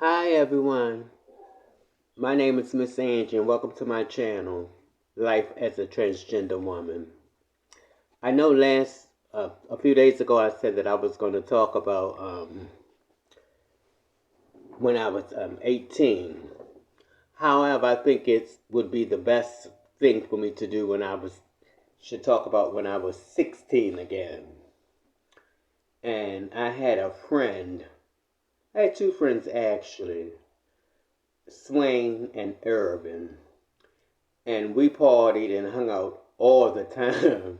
Hi everyone, my name is Miss Angie and welcome to my channel, Life as a Transgender Woman. I know a few days ago I said that I was going to talk about when I was 18. However, I think it would be the best thing for me to do should talk about when I was 16 again. And I had I had two friends actually, Swain and Irvin. And we partied and hung out all the time.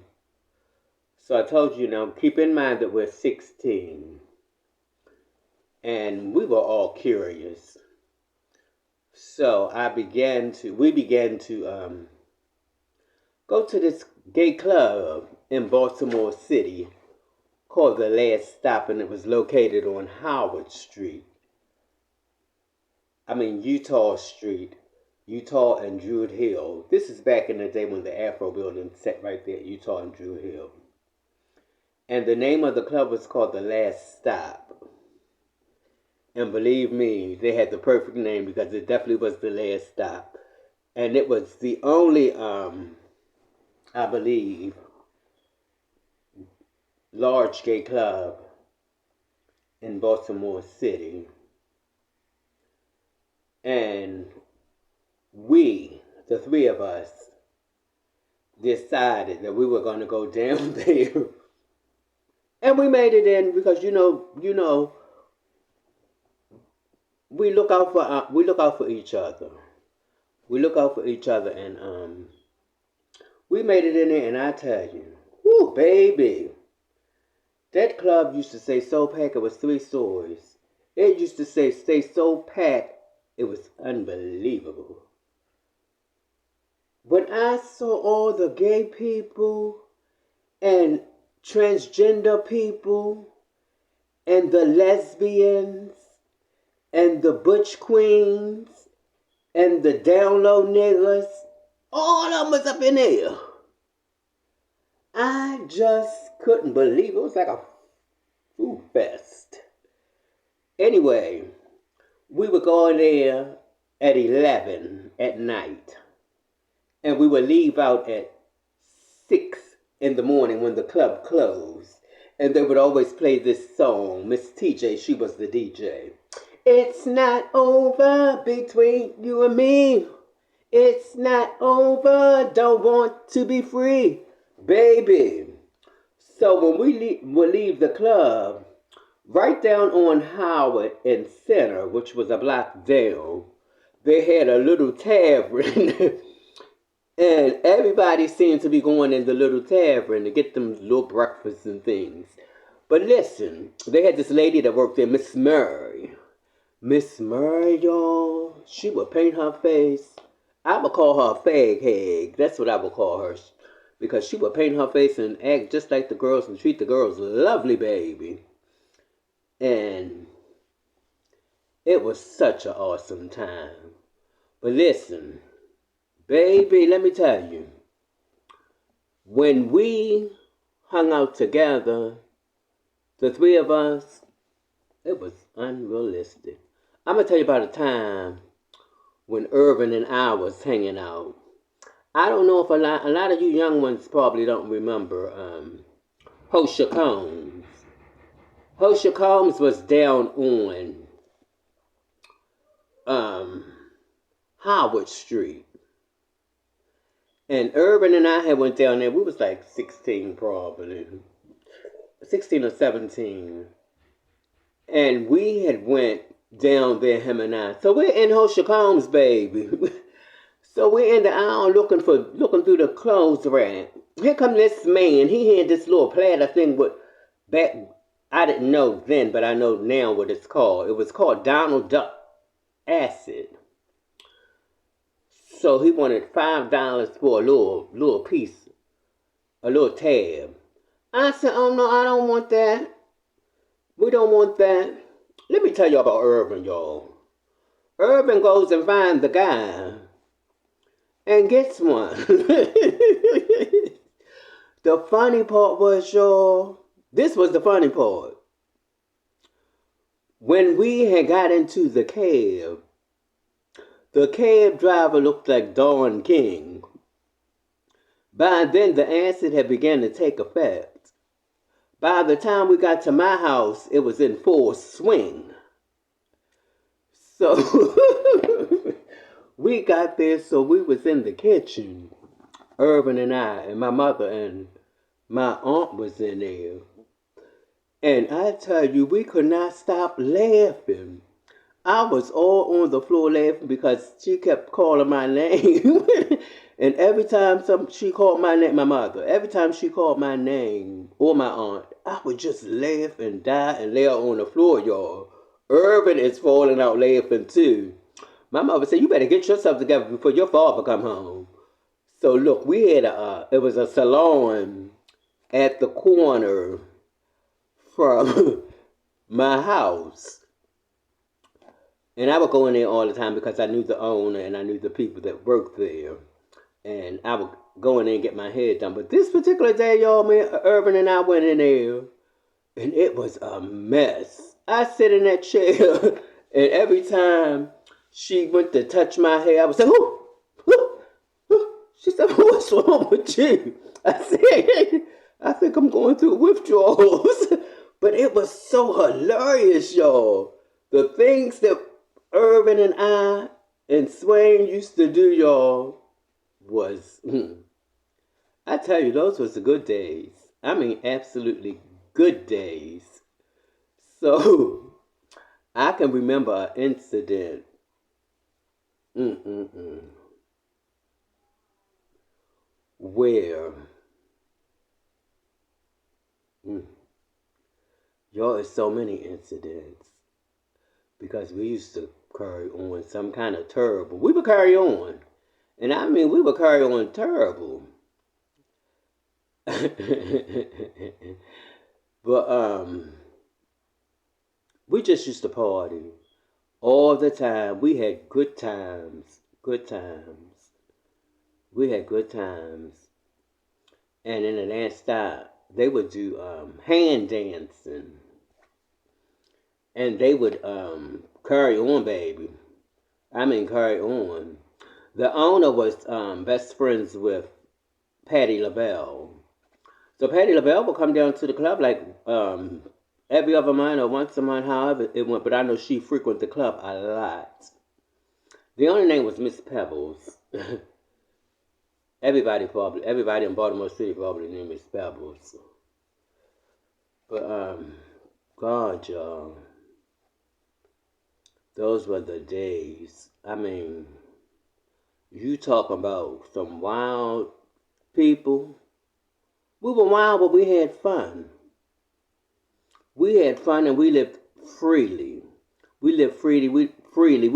So I told you now, keep in mind that we're 16. And we were all curious. So we began to go to this gay club in Baltimore City called The Last Stop, and it was located on Howard Street. Eutaw Street. Eutaw and Druid Hill. This is back in the day when the Afro building sat right there at Eutaw and Druid Hill. And the name of the club was called The Last Stop. And believe me, they had the perfect name because it definitely was The Last Stop. And it was the only, I believe, large gay club in Baltimore City. And we, the three of us, decided that we were going to go down there. And we made it in because we look out for each other. We look out for each other, and we made it in there. And I tell you, whoo, baby, that club used to say so packed. It was 3 stories. It used to stay so packed. It was unbelievable. When I saw all the gay people and transgender people and the lesbians and the butch queens and the down low niggas, all of them was up in there. I just couldn't believe it. It was like a food fest. Anyway, we would go in there at 11 at night. And we would leave out at 6 in the morning when the club closed. And they would always play this song. Miss TJ, she was the DJ. It's not over between you and me. It's not over, don't want to be free. Baby. So when we would leave the club, right down on Howard and Center, which was a block down, they had a little tavern. And everybody seemed to be going in the little tavern to get them little breakfasts and things. But listen, they had this lady that worked there, Miss Murray. Miss Murray, y'all, she would paint her face. I would call her a fag hag. That's what I would call her. Because she would paint her face and act just like the girls and treat the girls lovely, baby. And it was such an awesome time. But listen, baby, let me tell you, when we hung out together, the 3 of us, it was unrealistic. I'm going to tell you about a time when Irvin and I was hanging out. I don't know if a lot of you young ones probably don't remember Hosha Combs. Hosha Combs was down on Howard Street. And Irvin and I had went down there. We was like 16 probably. 16 or 17. And we had went down there, him and I. So we're in Hosha Combs, baby. So we're in the aisle looking through the clothes rack. Here come this man. He had this little platter thing with back. I didn't know then, but I know now what it's called. It was called Donald Duck acid. So he wanted $5 for a little piece, a little tab. I said, oh no, I don't want that. We don't want that. Let me tell you about Irvin, y'all. Irvin goes and finds the guy and gets one. The funny part was, y'all, this was the funny part. When we had got into the cab driver looked like Don King. By then, the acid had begun to take effect. By the time we got to my house, it was in full swing. So we got there, so we was in the kitchen, Irvin and I, and my mother and my aunt was in there. And I tell you, we could not stop laughing. I was all on the floor laughing because she kept calling my name. And every time she called my name, my mother, every time she called my name or my aunt, I would just laugh and die and lay on the floor, y'all. Irvin is falling out laughing too. My mother said, "You better get yourself together before your father come home." So look, we had it was a salon at the corner from my house. And I would go in there all the time because I knew the owner and I knew the people that worked there. And I would go in there and get my hair done. But this particular day, y'all, me, Irvin and I went in there, and it was a mess. I sit in that chair, and every time she went to touch my hair, I would say, "Whoo, whoo, whoo." She said, "What's wrong with you?" I said, "I think I'm going through withdrawals." But it was so hilarious, y'all. The things that Irvin and I and Swain used to do, y'all, was, I tell you, those was the good days. I mean, absolutely good days. So, I can remember an incident. Where, y'all, it's so many incidents. Because we used to carry on some kind of terrible. We would carry on. And I mean, we would carry on terrible. But we just used to party all the time. We had good times. Good times. We had good times. And in the last stop, they would do hand dancing. And they would carry on, baby. I mean, carry on. The owner was best friends with Patti LaBelle. So Patti LaBelle would come down to the club like every other month or once a month, however it went. But I know she frequented the club a lot. The only name was Miss Pebbles. everybody in Baltimore City probably knew Miss Pebbles. But God, y'all, those were the days. I mean, you talking about some wild people. We were wild, but we had fun. We had fun and we lived freely. We lived freely. We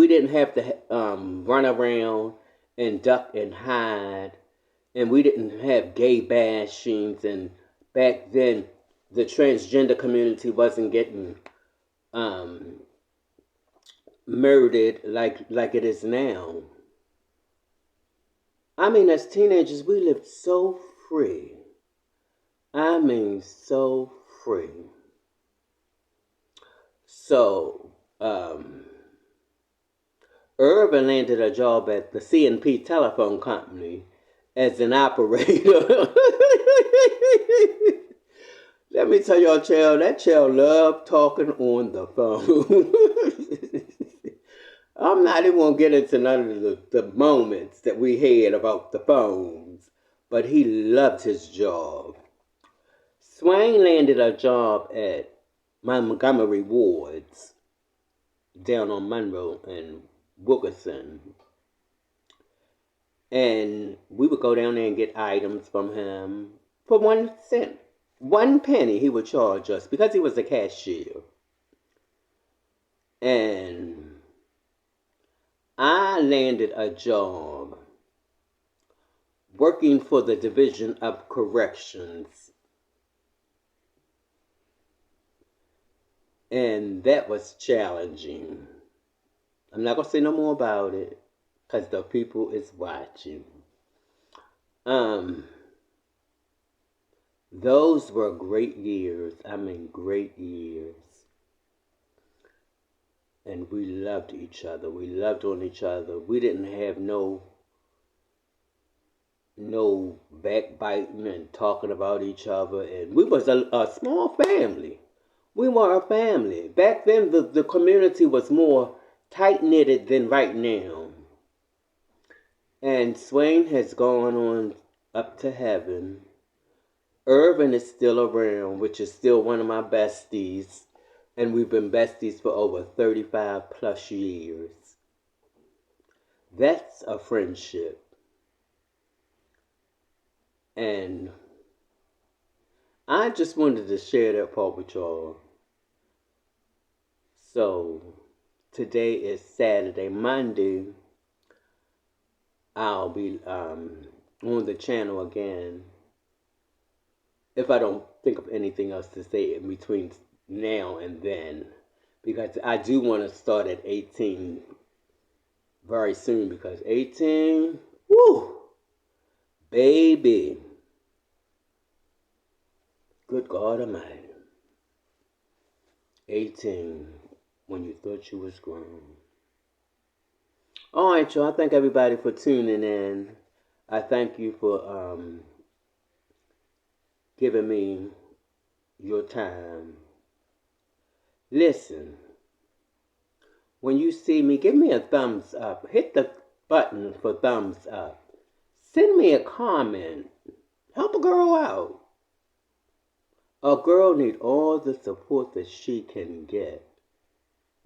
didn't have to run around and duck and hide. And we didn't have gay bashings. And back then, the transgender community wasn't getting murdered like it is now. I mean, as teenagers, we lived so free. I mean, so free. So, Irvin landed a job at the C&P Telephone Company as an operator. Let me tell y'all, child, that child loved talking on the phone. I'm not even going to get into none of the moments that we had about the phones, but he loved his job. Swain landed a job at Montgomery Wards down on Monroe and Wilkerson. And we would go down there and get items from him for 1 cent. 1 penny he would charge us because he was a cashier. And I landed a job working for the Division of Corrections. And that was challenging. I'm not going to say no more about it because the people is watching. Those were great years. I mean, great years. and we loved each other. We loved on each other. We didn't have no backbiting and talking about each other, and we was a small family. We were a family. Back then, the community was more tight-knitted than right now. And Swain has gone on up to heaven. Irvin is still around, which is still one of my besties. And we've been besties for over 35 plus years. That's a friendship. And I just wanted to share that part with y'all. So, today is Saturday. Monday, I'll be on the channel again. If I don't think of anything else to say in between now and then. Because I do want to start at 18 very soon. Because 18, woo, baby. Good God Almighty. 18, when you thought you was grown. All right, y'all. I thank everybody for tuning in. I thank you for giving me your time. Listen, when you see me, give me a thumbs up. Hit the button for thumbs up. Send me a comment. Help a girl out. A girl needs all the support that she can get.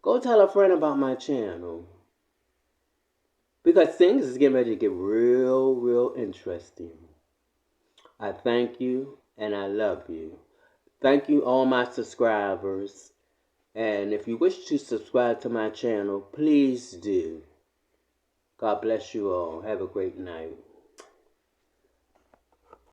Go tell a friend about my channel. Because things is getting ready to get real interesting. I thank you and I love you. Thank you all my subscribers. And if you wish to subscribe to my channel, please do. God bless you all. Have a great night.